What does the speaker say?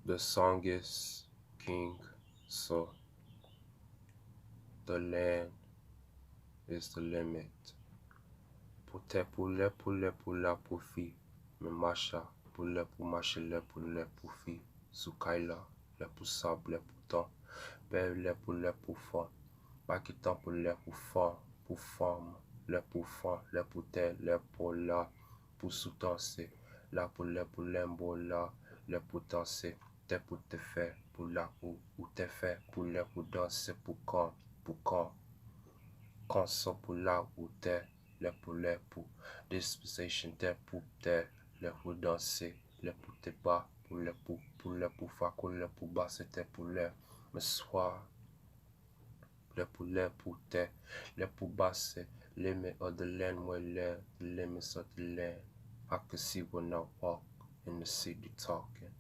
The song is King, so the land is the limit. Pote pou la pou fi, me macha, pou le pou mache le pou fi, soukaila, le pou sab, le pou tan, le pou fan, pakitan pou le pou fam, le pou te, le pou la, pou soutanse, la pou lembo la, le pou danse, te pou te fe, pou la ou te fe, pou le pou danse, pou kan, Console pour là où t'es, le pour disposition t'es pour t'es, le pour danser, le pour te bas, pour le pour faco, le pour bas c'était pour le soir, le pour t'es, le pour basser, les me of the land where the limits of the land. I can see when I walk in the city talking.